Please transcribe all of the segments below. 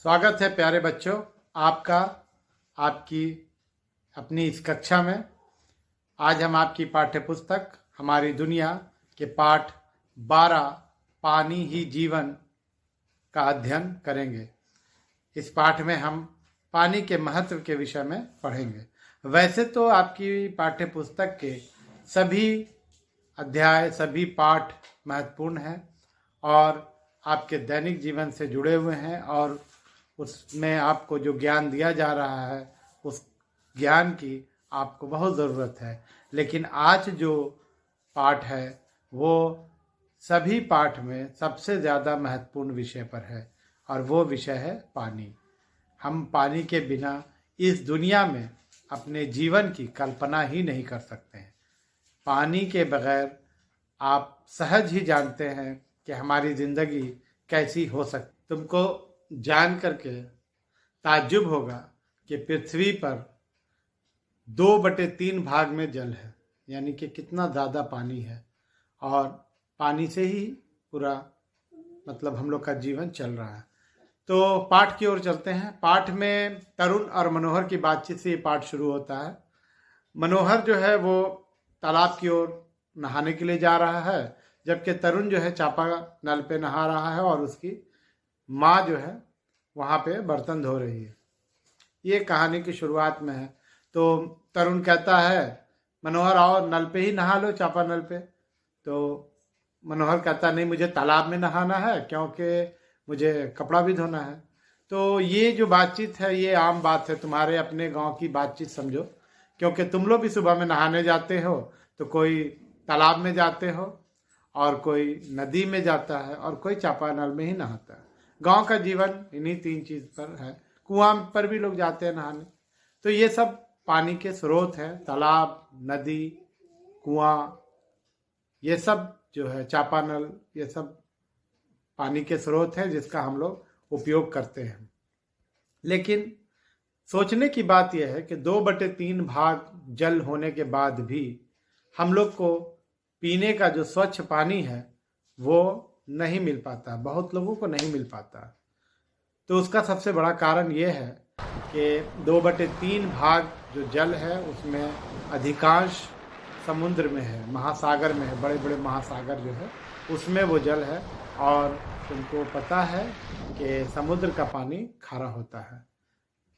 स्वागत है प्यारे बच्चों आपका आपकी अपनी इस कक्षा में। आज हम आपकी पाठ्य पुस्तक हमारी दुनिया के पाठ 12 पानी ही जीवन का अध्ययन करेंगे। इस पाठ में हम पानी के महत्व के विषय में पढ़ेंगे। वैसे तो आपकी पाठ्य पुस्तक के सभी अध्याय सभी पाठ महत्वपूर्ण हैं और आपके दैनिक जीवन से जुड़े हुए हैं और उसमें आपको जो ज्ञान दिया जा रहा है उस ज्ञान की आपको बहुत ज़रूरत है। लेकिन आज जो पाठ है वो सभी पाठ में सबसे ज़्यादा महत्वपूर्ण विषय पर है और वो विषय है पानी। हम पानी के बिना इस दुनिया में अपने जीवन की कल्पना ही नहीं कर सकते हैं। पानी के बगैर आप सहज ही जानते हैं कि हमारी ज़िंदगी कैसी हो सकती। तुमको जान करके ताज्जुब होगा कि पृथ्वी पर 2/3 भाग में जल है, यानी कि कितना ज़्यादा पानी है और पानी से ही पूरा मतलब हम लोग का जीवन चल रहा है। तो पाठ की ओर चलते हैं। पाठ में तरुण और मनोहर की बातचीत से ये पाठ शुरू होता है। मनोहर जो है वो तालाब की ओर नहाने के लिए जा रहा है, जबकि तरुण जो है चापा नल पे नहा रहा है और उसकी माँ जो है वहाँ पे बर्तन धो रही है। ये कहानी की शुरुआत में है। तो तरुण कहता है मनोहर आओ नल पे ही नहा लो, चापा नल पे। तो मनोहर कहता नहीं, मुझे तालाब में नहाना है क्योंकि मुझे कपड़ा भी धोना है। तो ये जो बातचीत है ये आम बात है, तुम्हारे अपने गांव की बातचीत समझो, क्योंकि तुम लोग भी सुबह में नहाने जाते हो तो कोई तालाब में जाते हो और कोई नदी में जाता है और कोई चापा नल में ही नहाता है। गांव का जीवन इन्हीं 3 चीज़ पर है। कुआं पर भी लोग जाते हैं नहाने। तो ये सब पानी के स्रोत हैं, तालाब, नदी, कुआं, ये सब जो है चापा नल, ये सब पानी के स्रोत हैं जिसका हम लोग उपयोग करते हैं। लेकिन सोचने की बात यह है कि 2/3 भाग जल होने के बाद भी हम लोग को पीने का जो स्वच्छ पानी है वो नहीं मिल पाता, बहुत लोगों को नहीं मिल पाता। तो उसका सबसे बड़ा कारण ये है कि 2/3 भाग जो जल है उसमें अधिकांश समुद्र में है, महासागर में है, बड़े बड़े महासागर जो है उसमें वो जल है। और तुमको पता है कि समुद्र का पानी खारा होता है,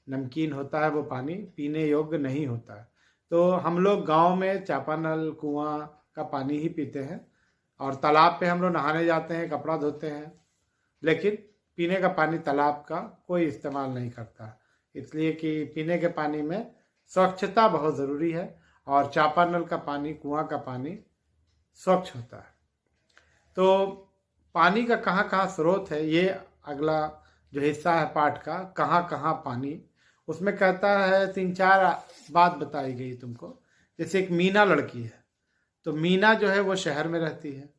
नमकीन होता है, वो पानी पीने योग्य नहीं होता है। तो हम लोग गांव में चापानल कुआं का पानी ही पीते हैं और तालाब पे हम लोग नहाने जाते हैं, कपड़ा धोते हैं, लेकिन पीने का पानी तालाब का कोई इस्तेमाल नहीं करता, इसलिए कि पीने के पानी में स्वच्छता बहुत ज़रूरी है और चापानल का पानी, कुआं का पानी स्वच्छ होता है। तो पानी का कहाँ कहाँ स्रोत है, ये अगला जो हिस्सा है पाठ का, कहाँ कहाँ पानी, उसमें कहता है 3-4 बात बताई गई तुमको। जैसे एक मीना लड़की है, तो मीना जो है वो शहर में रहती है।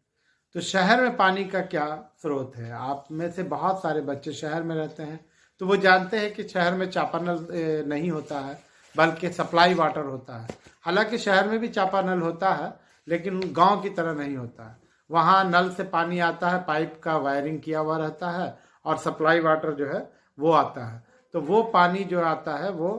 तो शहर में पानी का क्या स्रोत है? आप में से बहुत सारे बच्चे शहर में रहते हैं तो वो जानते हैं कि शहर में चापानल नहीं होता है बल्कि सप्लाई वाटर होता है। हालांकि शहर में भी चापानल होता है लेकिन गांव की तरह नहीं होता है। वहाँ नल से पानी आता है, पाइप का वायरिंग किया हुआ रहता है और सप्लाई वाटर जो है वो आता है। तो वो पानी जो आता है वो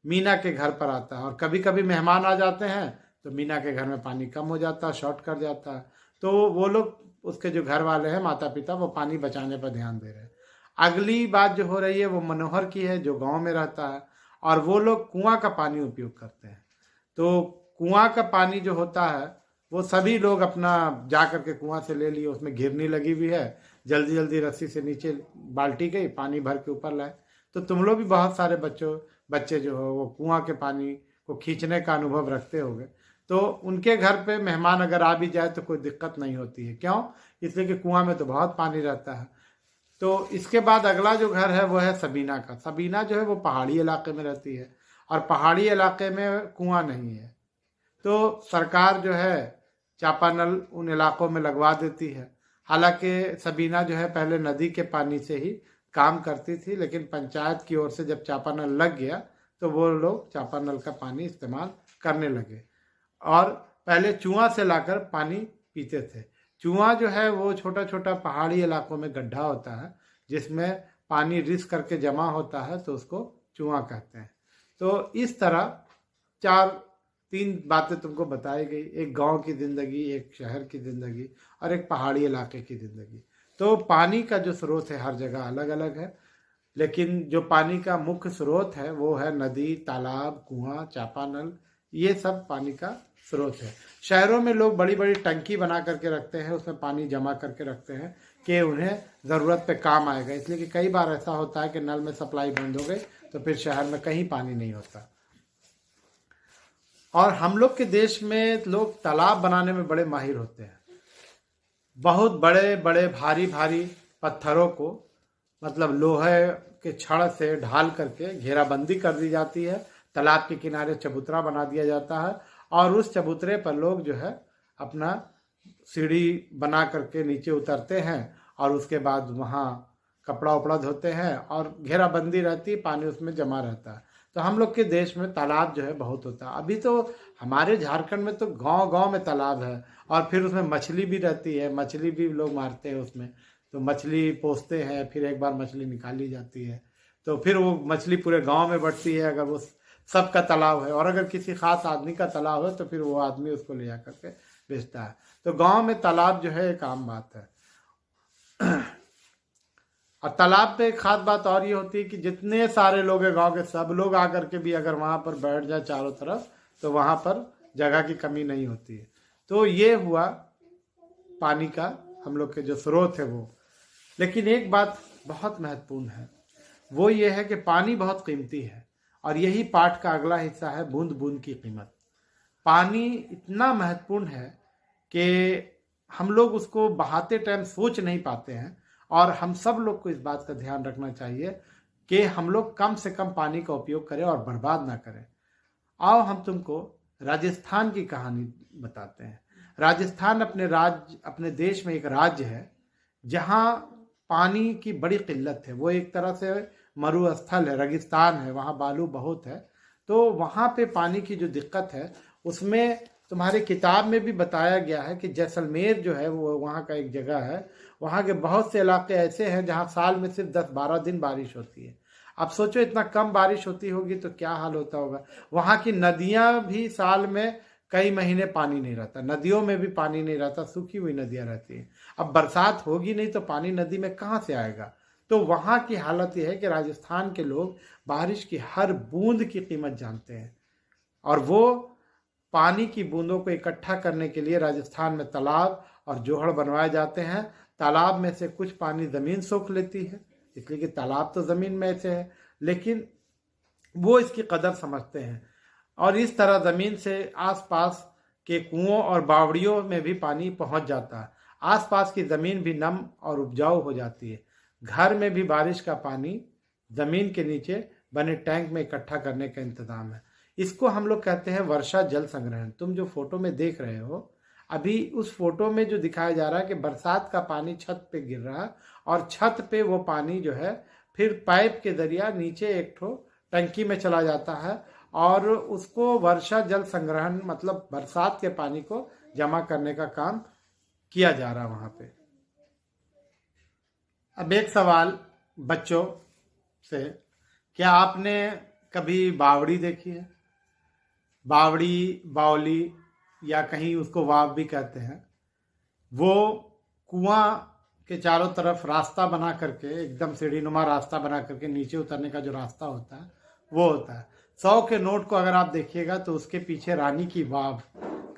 मीना के घर पर आता है और कभी कभी मेहमान आ जाते हैं तो मीना के घर में पानी कम हो जाता है, शॉर्ट कर जाता है। तो वो लोग, उसके जो घर वाले हैं, माता पिता, वो पानी बचाने पर ध्यान दे रहे हैं। अगली बात जो हो रही है वो मनोहर की है जो गांव में रहता है और वो लोग कुआं का पानी उपयोग करते हैं। तो कुआं का पानी जो होता है वो सभी लोग अपना जा करके कुआं से ले लिए, उसमें घिरनी लगी हुई है, जल्दी जल्दी रस्सी से नीचे बाल्टी गई, पानी भर के ऊपर लाए। तो तुम लोग भी बहुत सारे बच्चे जो हो वो कुआं के पानी को खींचने का अनुभव रखते होंगे। तो उनके घर पे मेहमान अगर आ भी जाए तो कोई दिक्कत नहीं होती है। क्यों? इसलिए कि कुआं में तो बहुत पानी रहता है। तो इसके बाद अगला जो घर है वो है सबीना का। सबीना जो है वो पहाड़ी इलाके में रहती है और पहाड़ी इलाके में कुआं नहीं है। तो सरकार जो है चापानल उन इलाकों में लगवा देती है। हालांकि सबीना जो है पहले नदी के पानी से ही काम करती थी, लेकिन पंचायत की ओर से जब चापानल लग गया तो वो लोग चापानल का पानी इस्तेमाल करने लगे और पहले चूहा से लाकर पानी पीते थे। चूहा जो है वो छोटा छोटा पहाड़ी इलाकों में गड्ढा होता है जिसमें पानी रिस करके जमा होता है तो उसको चूहा कहते हैं। तो इस तरह तीन बातें तुमको बताई गई, एक गांव की ज़िंदगी, एक शहर की ज़िंदगी और एक पहाड़ी इलाके की ज़िंदगी। तो पानी का जो स्रोत है हर जगह अलग अलग है, लेकिन जो पानी का मुख्य स्रोत है वो है नदी, तालाब, कुआं, चापानल, ये सब पानी का स्रोत है। शहरों में लोग बड़ी बड़ी टंकी बना करके रखते हैं, उसमें पानी जमा करके रखते हैं कि उन्हें ज़रूरत पे काम आएगा, इसलिए कि कई बार ऐसा होता है कि नल में सप्लाई बंद हो गई तो फिर शहर में कहीं पानी नहीं होता। और हम लोग के देश में लोग तालाब बनाने में बड़े माहिर होते हैं। बहुत बड़े बड़े भारी भारी पत्थरों को मतलब लोहे के छड़ से ढाल करके घेराबंदी कर दी जाती है, तालाब के किनारे चबूतरा बना दिया जाता है और उस चबूतरे पर लोग जो है अपना सीढ़ी बना करके नीचे उतरते हैं और उसके बाद वहाँ कपड़ा उपड़ा धोते हैं और घेराबंदी रहती है, पानी उसमें जमा रहता है। तो हम लोग के देश में तालाब जो है बहुत होता है। अभी तो हमारे झारखंड में तो गांव गांव में तालाब है और फिर उसमें मछली भी रहती है, मछली भी लोग मारते हैं उसमें, तो मछली पोसते हैं, फिर एक बार मछली निकाली जाती है तो फिर वो मछली पूरे गांव में बढ़ती है अगर वो सबका तालाब है। और अगर किसी खास आदमी का तालाब है तो फिर वो आदमी उसको ले जा करके बेचता है। तो गांव में तालाब जो है एक आम बात है। और तालाब पे एक खास बात और ये होती है कि जितने सारे लोग हैं गांव के, सब लोग आकर के भी अगर वहां पर बैठ जाए चारों तरफ तो वहां पर जगह की कमी नहीं होती है। तो ये हुआ पानी का हम लोग के जो स्रोत है वो। लेकिन एक बात बहुत महत्वपूर्ण है, वो ये है कि पानी बहुत कीमती है और यही पाठ का अगला हिस्सा है, बूंद बूंद की कीमत। पानी इतना महत्वपूर्ण है कि हम लोग उसको बहाते टाइम सोच नहीं पाते हैं और हम सब लोग को इस बात का ध्यान रखना चाहिए कि हम लोग कम से कम पानी का उपयोग करें और बर्बाद ना करें। आओ हम तुमको राजस्थान की कहानी बताते हैं। राजस्थान अपने देश में एक राज्य है जहाँ पानी की बड़ी किल्लत है। वो एक तरह से मरुस्थल है, रेगिस्तान है, वहाँ बालू बहुत है। तो वहाँ पे पानी की जो दिक्कत है उसमें तुम्हारे किताब में भी बताया गया है कि जैसलमेर जो है वो वहाँ का एक जगह है, वहाँ के बहुत से इलाके ऐसे हैं जहाँ साल में सिर्फ 10-12 दिन बारिश होती है। अब सोचो इतना कम बारिश होती होगी तो क्या हाल होता होगा। वहाँ की नदियाँ भी साल में कई महीने पानी नहीं रहता, नदियों में भी पानी नहीं रहता, सूखी हुई नदियाँ रहती हैं। अब बरसात होगी नहीं तो पानी नदी में कहाँ से आएगा। तो वहाँ की हालत यह है कि राजस्थान के लोग बारिश की हर बूंद की कीमत जानते हैं और वो पानी की बूंदों को इकट्ठा करने के लिए राजस्थान में तालाब और जोहड़ बनवाए जाते हैं। तालाब में से कुछ पानी ज़मीन सोख लेती है, इसलिए कि तालाब तो ज़मीन में से है, लेकिन वो इसकी कदर समझते हैं और इस तरह ज़मीन से आसपास के कुओं और बावड़ियों में भी पानी पहुंच जाता है। आसपास की ज़मीन भी नम और उपजाऊ हो जाती है। घर में भी बारिश का पानी ज़मीन के नीचे बने टैंक में इकट्ठा करने का इंतज़ाम है। इसको हम लोग कहते हैं वर्षा जल संग्रहण। तुम जो फोटो में देख रहे हो अभी, उस फोटो में जो दिखाया जा रहा है कि बरसात का पानी छत पे गिर रहा है और छत पे वो पानी जो है फिर पाइप के जरिया नीचे एक ठो टंकी में चला जाता है और उसको वर्षा जल संग्रहण मतलब बरसात के पानी को जमा करने का काम किया जा रहा है वहाँ पे। अब एक सवाल बच्चों से, क्या आपने कभी बावड़ी देखी है? बावड़ी, बावली या कहीं उसको वाव भी कहते हैं। वो कुआं के चारों तरफ रास्ता बना करके, एकदम सीढ़ी नुमा रास्ता बना करके नीचे उतरने का जो रास्ता होता है वो होता है। 100 के नोट को अगर आप देखिएगा तो उसके पीछे रानी की वाव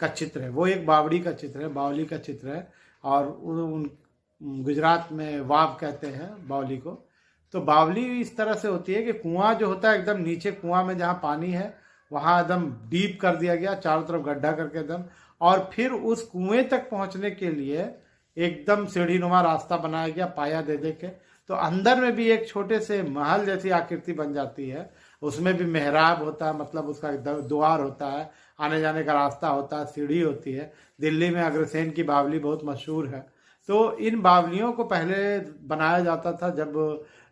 का चित्र है, वो एक बावड़ी का चित्र है, बावली का चित्र है। और गुजरात में वाव कहते हैं बावली को। तो बावली इस तरह से होती है कि कुआं जो होता है एकदम नीचे, कुआं में जहाँ पानी है वहाँ एकदम डीप कर दिया गया, चारों तरफ गड्ढा करके एकदम, और फिर उस कुएं तक पहुँचने के लिए एकदम सीढ़ी नुमा रास्ता बनाया गया पाया दे दे के। तो अंदर में भी एक छोटे से महल जैसी आकृति बन जाती है, उसमें भी मेहराब होता है, मतलब उसका द्वार होता है, आने जाने का रास्ता होता है, सीढ़ी होती है। दिल्ली में अग्रसेन की बावली बहुत मशहूर है। तो इन बावलियों को पहले बनाया जाता था जब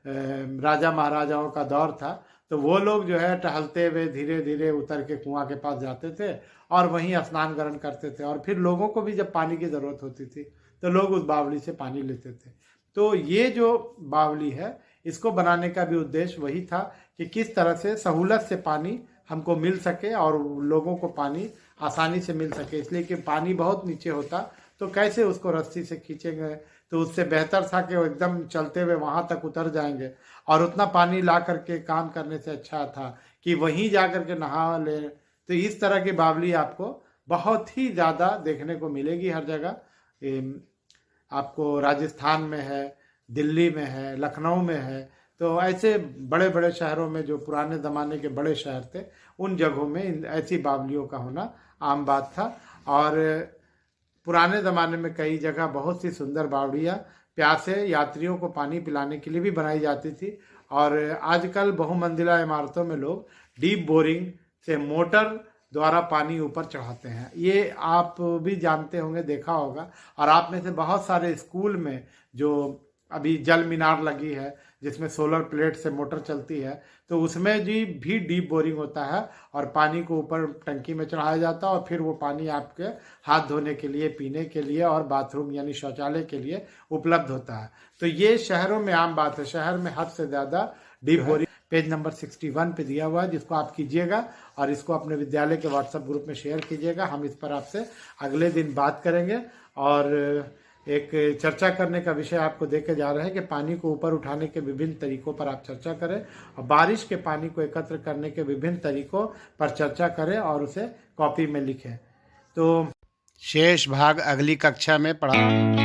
राजा महाराजाओं का दौर था, तो वो लोग जो है टहलते हुए धीरे धीरे उतर के कुआं के पास जाते थे और वहीं स्नान ग्रहण करते थे। और फिर लोगों को भी जब पानी की ज़रूरत होती थी तो लोग उस बावली से पानी लेते थे। तो ये जो बावली है इसको बनाने का भी उद्देश्य वही था कि किस तरह से सहूलत से पानी हमको मिल सके और लोगों को पानी आसानी से मिल सके। इसलिए कि पानी बहुत नीचे होता तो कैसे उसको रस्सी से खींचेंगे, तो उससे बेहतर था कि वो एकदम चलते हुए वहाँ तक उतर जाएंगे और उतना पानी ला करके काम करने से अच्छा था कि वहीं जा करके नहा ले। तो इस तरह की बावली आपको बहुत ही ज़्यादा देखने को मिलेगी हर जगह। आपको राजस्थान में है, दिल्ली में है, लखनऊ में है, तो ऐसे बड़े बड़े शहरों में जो पुराने ज़माने के बड़े शहर थे उन जगहों में ऐसी बावलियों का होना आम बात था। और पुराने ज़माने में कई जगह बहुत सी सुंदर बावड़ियाँ प्यासे यात्रियों को पानी पिलाने के लिए भी बनाई जाती थी। और आजकल बहुमंजिला इमारतों में लोग डीप बोरिंग से मोटर द्वारा पानी ऊपर चढ़ाते हैं। ये आप भी जानते होंगे, देखा होगा। और आप में से बहुत सारे स्कूल में जो अभी जल मीनार लगी है जिसमें सोलर प्लेट से मोटर चलती है, तो उसमें भी डीप बोरिंग होता है और पानी को ऊपर टंकी में चढ़ाया जाता है और फिर वो पानी आपके हाथ धोने के लिए, पीने के लिए और बाथरूम यानी शौचालय के लिए उपलब्ध होता है। तो ये शहरों में आम बात है, शहर में हद से ज़्यादा डीप बोरिंग पेज नंबर 61 पे दिया हुआ है, जिसको आप कीजिएगा और इसको अपने विद्यालय के व्हाट्सएप ग्रुप में शेयर कीजिएगा। हम इस पर आपसे अगले दिन बात करेंगे और एक चर्चा करने का विषय आपको देके जा रहे हैं कि पानी को ऊपर उठाने के विभिन्न तरीकों पर आप चर्चा करें और बारिश के पानी को एकत्र करने के विभिन्न तरीकों पर चर्चा करें और उसे कॉपी में लिखें। तो शेष भाग अगली कक्षा में पढ़ा।